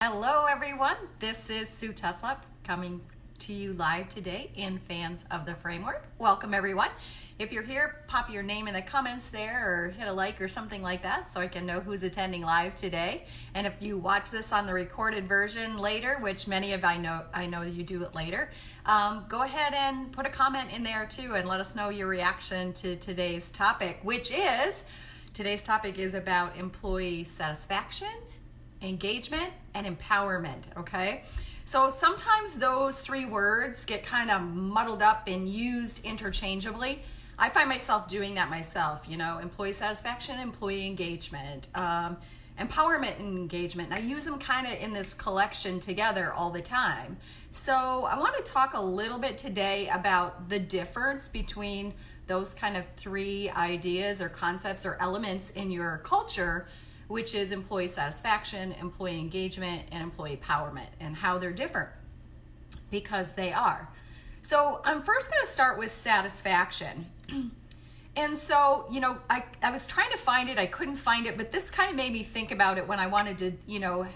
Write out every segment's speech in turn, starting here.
Hello everyone, this is Sue Tetzlaff coming to you live today in Fans of the Framework. Welcome everyone. If you're here, pop your name in the comments there or hit a like or something like that so I can know who's attending live today. And if you watch this on the recorded version later, which many of I know you do it later, go ahead and put a comment in there too and let us know your reaction to today's topic, today's topic is about employee satisfaction, engagement, and empowerment, okay? So sometimes those three words get kind of muddled up and used interchangeably. I find myself doing that myself, employee satisfaction, employee engagement, empowerment and engagement. And I use them kind of in this collection together all the time. So I want to talk a little bit today about the difference between those kind of three ideas or concepts or elements in your culture, which is employee satisfaction, employee engagement, and employee empowerment, and how they're different, because they are. So I'm first going to start with satisfaction. And so, I was trying to find it, I couldn't find it, but this kind of made me think about it when I wanted to,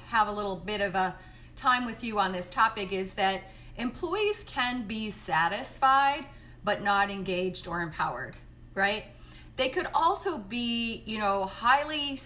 have a little bit of a time with you on this topic, is that employees can be satisfied, but not engaged or empowered, right? They could also be, highly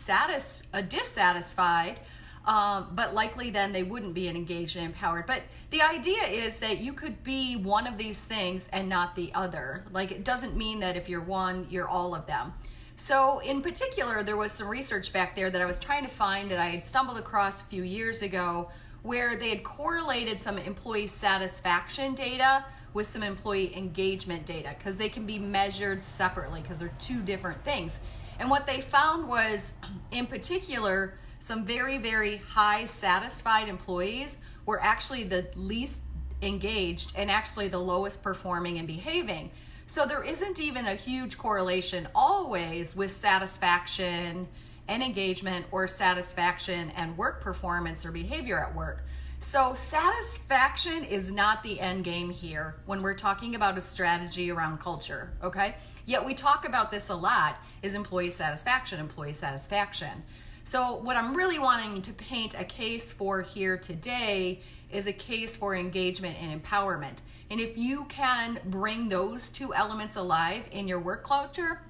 dissatisfied, but likely then they wouldn't be engaged and empowered. But the idea is that you could be one of these things and not the other. Like, it doesn't mean that if you're one, you're all of them. So in particular, there was some research back there that I was trying to find that I had stumbled across a few years ago, where they had correlated some employee satisfaction data with some employee engagement data, because they can be measured separately because they're two different things. And what they found was, in particular, some very, very high satisfied employees were actually the least engaged and actually the lowest performing and behaving. So there isn't even a huge correlation always with satisfaction and engagement, or satisfaction and work performance or behavior at work. So satisfaction is not the end game here when we're talking about a strategy around culture, okay? Yet we talk about this a lot, is employee satisfaction, employee satisfaction. So what I'm really wanting to paint a case for here today is a case for engagement and empowerment. And if you can bring those two elements alive in your work culture,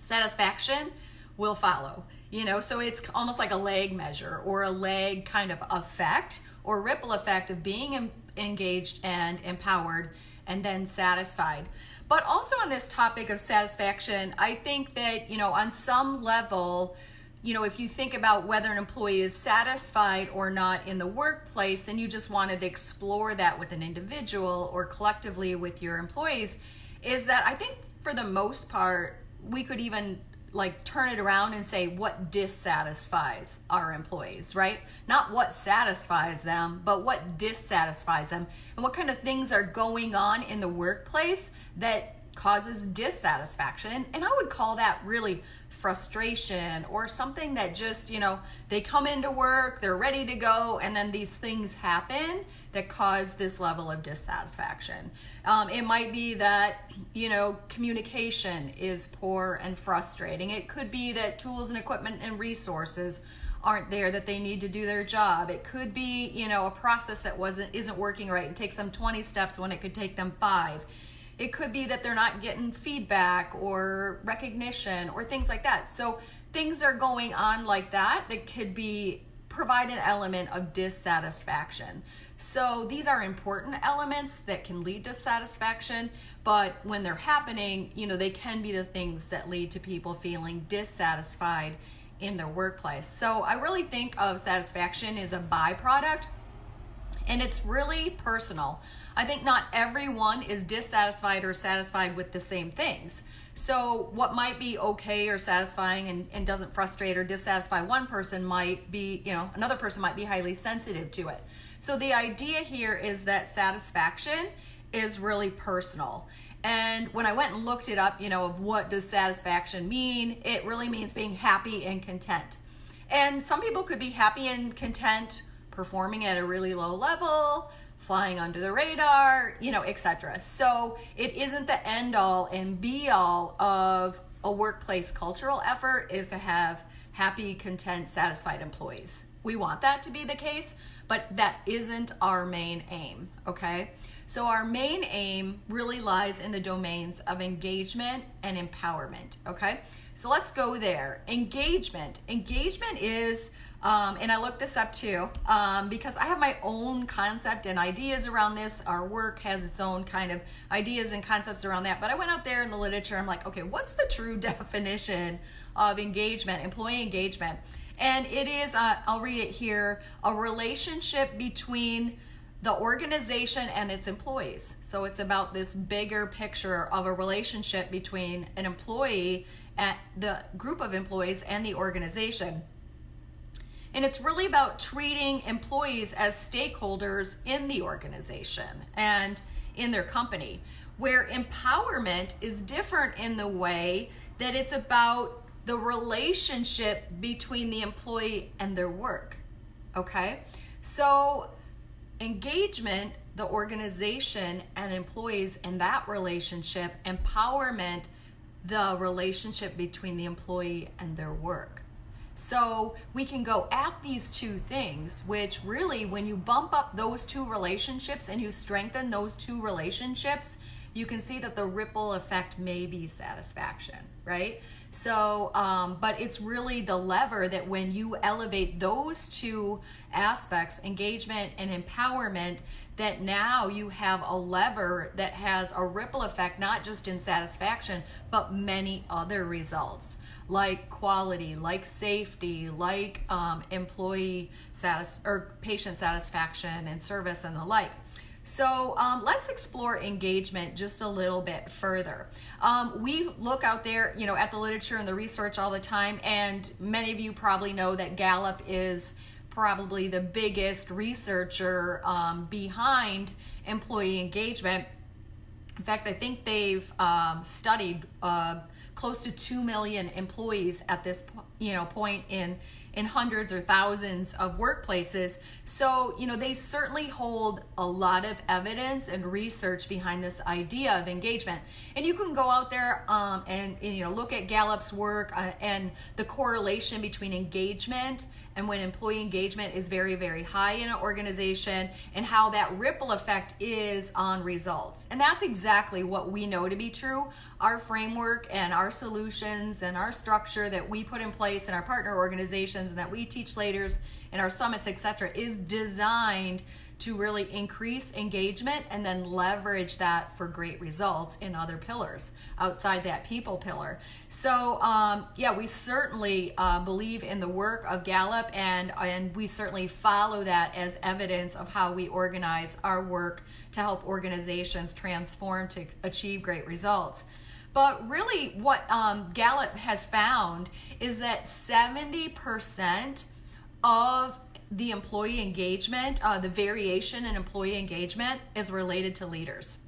satisfaction will follow. So it's almost like a lag measure, or a lag kind of effect or ripple effect of being engaged and empowered and then satisfied. But also on this topic of satisfaction, I think that, on some level, if you think about whether an employee is satisfied or not in the workplace, and you just wanted to explore that with an individual or collectively with your employees, is that I think for the most part, we could even turn it around and say what dissatisfies our employees, right? Not what satisfies them, but what dissatisfies them, and what kind of things are going on in the workplace that causes dissatisfaction. And I would call that really frustration, or something that just, they come into work, they're ready to go, and then these things happen that cause this level of dissatisfaction. It might be that, communication is poor and frustrating. It could be that tools and equipment and resources aren't there that they need to do their job. It could be, a process that isn't working right and takes them 20 steps when it could take them 5. It could be that they're not getting feedback or recognition or things like that. So things are going on like that could provide an element of dissatisfaction. So these are important elements that can lead to satisfaction, but when they're happening, they can be the things that lead to people feeling dissatisfied in their workplace. So I really think of satisfaction as a byproduct, and it's really personal. I think not everyone is dissatisfied or satisfied with the same things. So what might be okay or satisfying and doesn't frustrate or dissatisfy one person might be, another person might be highly sensitive to it. So the idea here is that satisfaction is really personal. And when I went and looked it up, of what does satisfaction mean, it really means being happy and content. And some people could be happy and content performing at a really low level, flying under the radar, etc. So it isn't the end all and be all of a workplace cultural effort is to have happy, content, satisfied employees. We want that to be the case, but that isn't our main aim, okay? So our main aim really lies in the domains of engagement and empowerment, okay? So let's go there. Engagement. Engagement is, and I looked this up too, because I have my own concept and ideas around this. Our work has its own kind of ideas and concepts around that. But I went out there in the literature. I'm like, okay, what's the true definition of engagement, employee engagement? And it is, I'll read it here, a relationship between the organization and its employees. So it's about this bigger picture of a relationship between an employee and the group of employees and the organization. And it's really about treating employees as stakeholders in the organization and in their company, where empowerment is different in the way that it's about the relationship between the employee and their work, okay? So engagement, the organization and employees and that relationship, empowerment, the relationship between the employee and their work. So we can go at these two things, which really, when you bump up those two relationships and you strengthen those two relationships, you can see that the ripple effect may be satisfaction, right? So, but it's really the lever that when you elevate those two aspects, engagement and empowerment, that now you have a lever that has a ripple effect, not just in satisfaction, but many other results, like quality, like safety, like employee or patient satisfaction and service and the like. So let's explore engagement just a little bit further. We look out there, you know, at the literature and the research all the time, and many of you probably know that Gallup is probably the biggest researcher behind employee engagement. In fact, I think they've studied close to 2 million employees at this point in hundreds or thousands of workplaces. So, you know, they certainly hold a lot of evidence and research behind this idea of engagement. And you can go out there and you know, look at Gallup's work and the correlation between engagement and when employee engagement is very, very high in an organization, and how that ripple effect is on results. And that's exactly what we know to be true. Our framework and our solutions and our structure that we put in place in our partner organizations and that we teach leaders in our summits, etc., is designed to really increase engagement and then leverage that for great results in other pillars outside that people pillar. So yeah, we certainly believe in the work of Gallup, and we certainly follow that as evidence of how we organize our work to help organizations transform to achieve great results. But really what Gallup has found is that 70% of the employee engagement, the variation in employee engagement is related to leaders.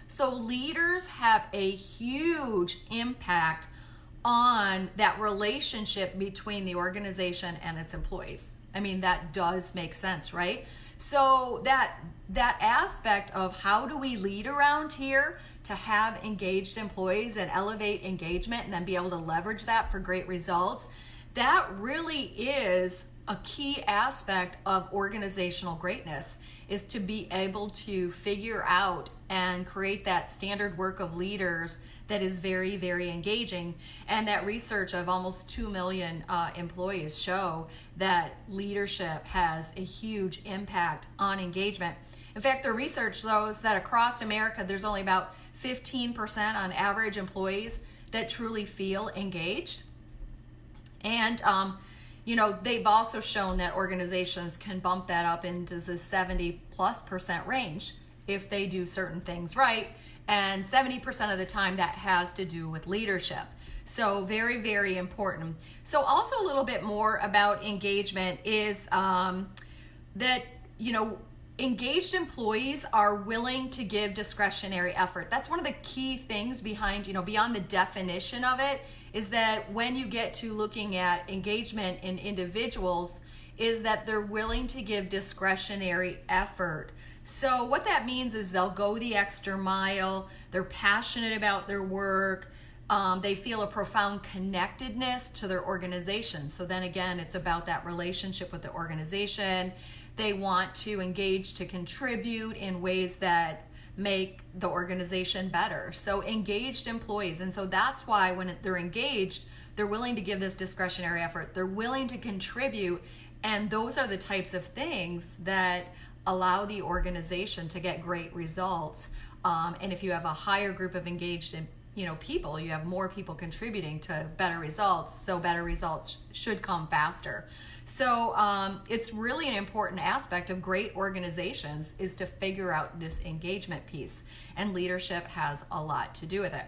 So leaders have a huge impact on that relationship between the organization and its employees. I mean, that does make sense, right? So that aspect of how do we lead around here to have engaged employees and elevate engagement and then be able to leverage that for great results, that really is a key aspect of organizational greatness, is to be able to figure out and create that standard work of leaders that is very, very engaging. And that research of almost 2 million employees show that leadership has a huge impact on engagement. In fact, the research shows that across America, there's only about 15% on average employees that truly feel engaged. And you know, they've also shown that organizations can bump that up into the 70+% range if they do certain things right. And 70% of the time that has to do with leadership. So very, very important. So also a little bit more about engagement is that, you know, engaged employees are willing to give discretionary effort. That's one of the key things behind, you know, beyond the definition of it, is that when you get to looking at engagement in individuals, is that they're willing to give discretionary effort. So what that means is they'll go the extra mile, they're passionate about their work, They feel a profound connectedness to their organization. So then again, it's about that relationship with the organization. They want to engage to contribute in ways that make the organization better. So engaged employees. And so that's why when they're engaged, they're willing to give this discretionary effort. They're willing to contribute. And those are the types of things that allow the organization to get great results. And if you have a higher group of engaged people, you have more people contributing to better results. So better results should come faster. So it's really an important aspect of great organizations is to figure out this engagement piece, and leadership has a lot to do with it.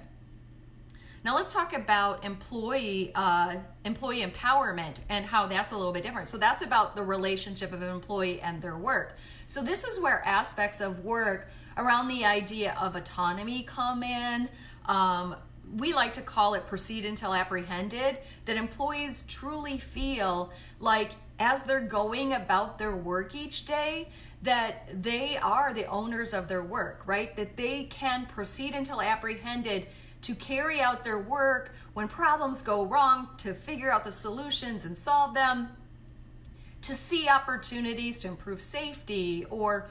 Now let's talk about employee empowerment and how that's a little bit different. So that's about the relationship of an employee and their work. So this is where aspects of work around the idea of autonomy come in. We like to call it proceed until apprehended, that employees truly feel like as they're going about their work each day, that they are the owners of their work, right? That they can proceed until apprehended to carry out their work when problems go wrong, to figure out the solutions and solve them, to see opportunities to improve safety, or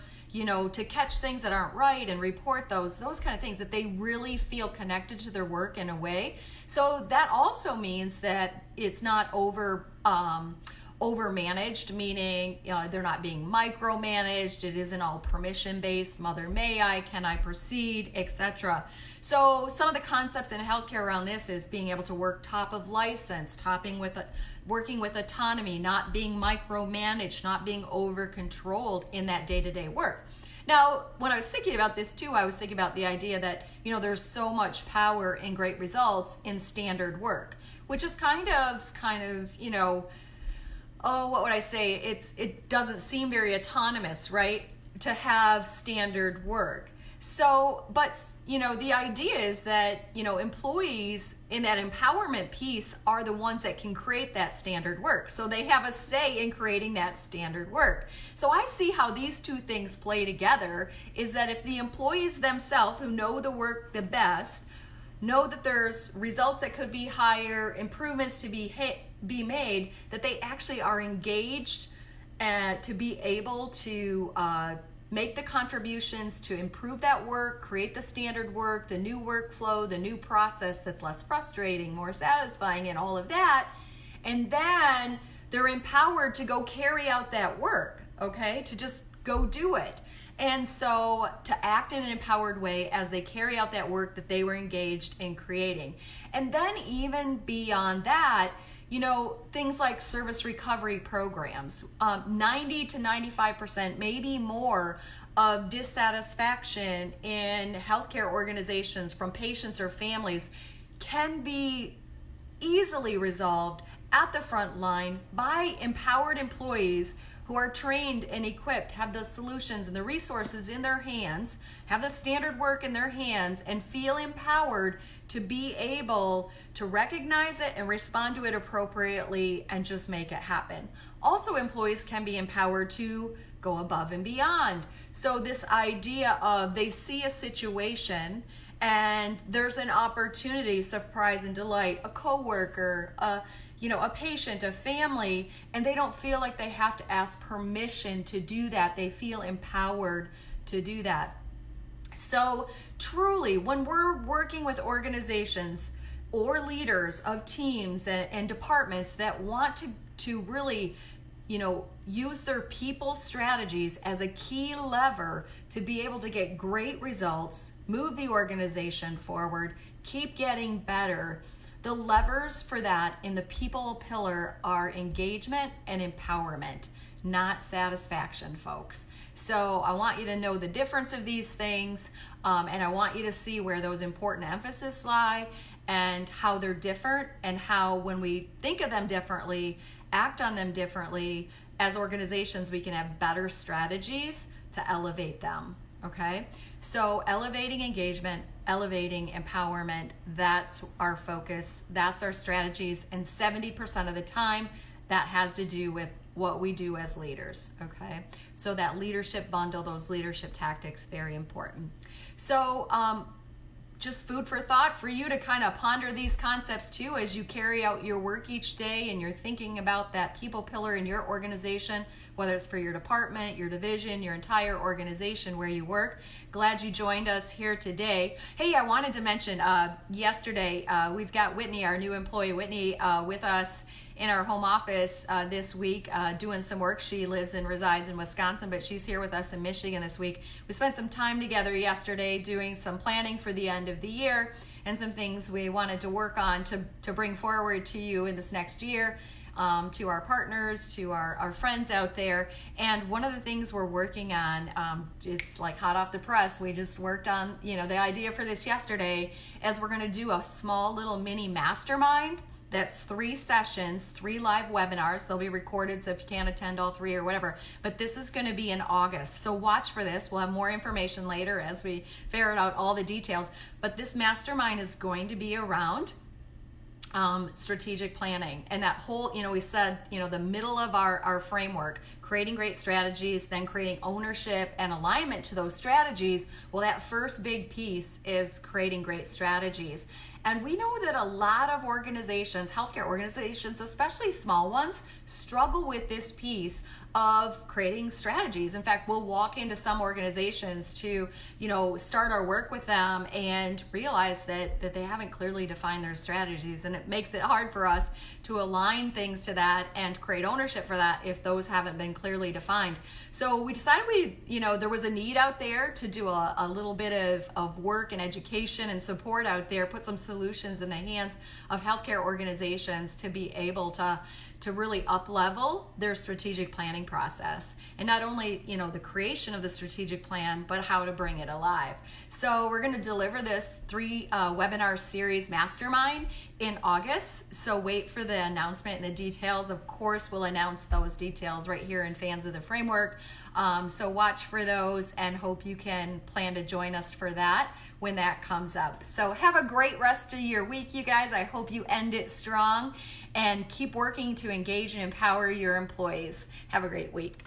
to catch things that aren't right and report those kind of things, that they really feel connected to their work in a way. So that also means that it's not overmanaged, meaning they're not being micromanaged. It isn't all permission based. Mother, may I? Can I proceed? Etc. So some of the concepts in healthcare around this is being able to work top of license, working with autonomy, not being micromanaged, not being over controlled in that day-to-day work. Now, when I was thinking about this too, I was thinking about the idea that, there's so much power and great results in standard work, which is kind of, what would I say? It doesn't seem very autonomous, right? To have standard work. So, but, the idea is that, employees in that empowerment piece are the ones that can create that standard work. So they have a say in creating that standard work. So I see how these two things play together is that if the employees themselves who know the work the best know that there's results that could be higher, improvements to be made, that they actually are engaged to be able to make the contributions to improve that work, create the standard work, the new workflow, the new process that's less frustrating, more satisfying, and all of that. And then they're empowered to go carry out that work, okay? To just go do it. And so to act in an empowered way as they carry out that work that they were engaged in creating. And then even beyond that, things like service recovery programs, 90 to 95%, maybe more, of dissatisfaction in healthcare organizations from patients or families can be easily resolved at the front line by empowered employees who are trained and equipped, have the solutions and the resources in their hands, have the standard work in their hands, and feel empowered to be able to recognize it and respond to it appropriately and just make it happen. Also, employees can be empowered to go above and beyond. So this idea of they see a situation and there's an opportunity, surprise and delight, a coworker, a patient, a family, and they don't feel like they have to ask permission to do that. They feel empowered to do that. So truly, when we're working with organizations or leaders of teams and departments that want to really, use their people strategies as a key lever to be able to get great results, move the organization forward, keep getting better, the levers for that in the people pillar are engagement and empowerment, not satisfaction, folks. So I want you to know the difference of these things, and I want you to see where those important emphasis lie and how they're different, and how when we think of them differently, act on them differently, as organizations we can have better strategies to elevate them, okay? So elevating engagement, elevating empowerment, that's our focus, that's our strategies, and 70% of the time that has to do with what we do as leaders, okay? So that leadership bundle, those leadership tactics, very important. So just food for thought for you to kind of ponder these concepts too as you carry out your work each day and you're thinking about that people pillar in your organization, whether it's for your department, your division, your entire organization where you work. Glad you joined us here today. Hey, I wanted to mention yesterday we've got Whitney, our new employee, Whitney, with us in our home office this week doing some work. She lives and resides in Wisconsin, but she's here with us in Michigan this week. We spent some time together yesterday doing some planning for the end of the year and some things we wanted to work on to bring forward to you in this next year, to our partners, to our friends out there. And one of the things we're working on, it's like hot off the press, we just worked on, the idea for this yesterday, is we're gonna do a small little mini mastermind. That's 3 sessions, 3 live webinars. They'll be recorded, so if you can't attend all 3 or whatever. But this is going to be in August, so watch for this. We'll have more information later as we ferret out all the details. But this mastermind is going to be around strategic planning. And that whole, we said, the middle of our framework, creating great strategies, then creating ownership and alignment to those strategies. Well, that first big piece is creating great strategies. And we know that a lot of organizations, healthcare organizations, especially small ones, struggle with this piece of creating strategies. In fact, we'll walk into some organizations to, start our work with them and realize that they haven't clearly defined their strategies. And it makes it hard for us to align things to that and create ownership for that if those haven't been clearly defined. So we decided there was a need out there to do a little bit of work and education and support out there, put some solutions in the hands of healthcare organizations to be able to really up-level their strategic planning process. And not only, the creation of the strategic plan, but how to bring it alive. So we're going to deliver this 3 webinar series mastermind in August. So wait for the announcement and the details. Of course, we'll announce those details right here in Fans of the Framework. So watch for those and hope you can plan to join us for that when that comes up. So have a great rest of your week, you guys. I hope you end it strong and keep working to engage and empower your employees. Have a great week.